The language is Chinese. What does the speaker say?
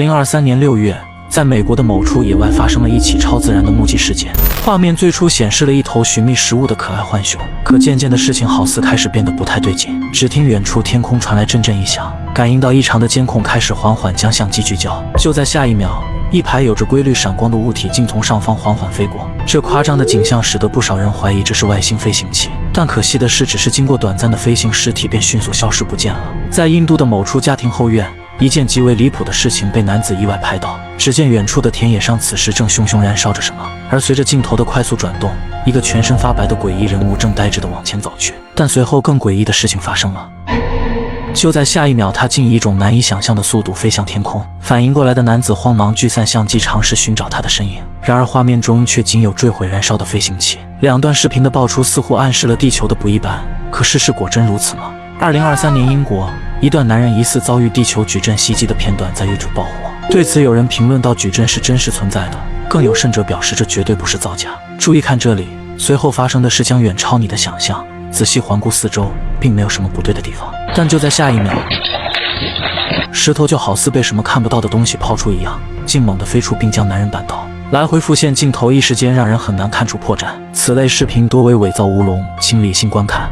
2023年6月，在美国的某处野外发生了一起超自然的目击事件。画面最初显示了一头寻觅食物的可爱浣熊，可渐渐的事情好似开始变得不太对劲。只听远处天空传来阵阵异响，感应到异常的监控开始缓缓将相机聚焦。就在下一秒，一排有着规律闪光的物体竟从上方缓缓飞过。这夸张的景象使得不少人怀疑这是外星飞行器，但可惜的是，只是经过短暂的飞行，尸体便迅速消失不见了。在印度的某处家庭后院，一件极为离谱的事情被男子意外拍到。只见远处的田野上此时正熊熊燃烧着什么，而随着镜头的快速转动，一个全身发白的诡异人物正呆滞地往前走去。但随后更诡异的事情发生了。就在下一秒，他竟以一种难以想象的速度飞向天空。反应过来的男子慌忙聚散相机，尝试寻找他的身影。然而画面中却仅有坠毁燃烧的飞行器。两段视频的爆出似乎暗示了地球的不一般，可事实果真如此吗？2023年英国，一段男人疑似遭遇地球矩阵袭击的片段在 YouTube 爆火。对此，有人评论到矩阵是真实存在的，更有甚者表示这绝对不是造假。注意看这里，随后发生的事将远超你的想象。仔细环顾四周，并没有什么不对的地方。但就在下一秒，石头就好似被什么看不到的东西抛出一样，竟猛地飞出并将男人绊倒。来回复现镜头一时间让人很难看出破绽。此类视频多为伪造乌龙，请理性观看。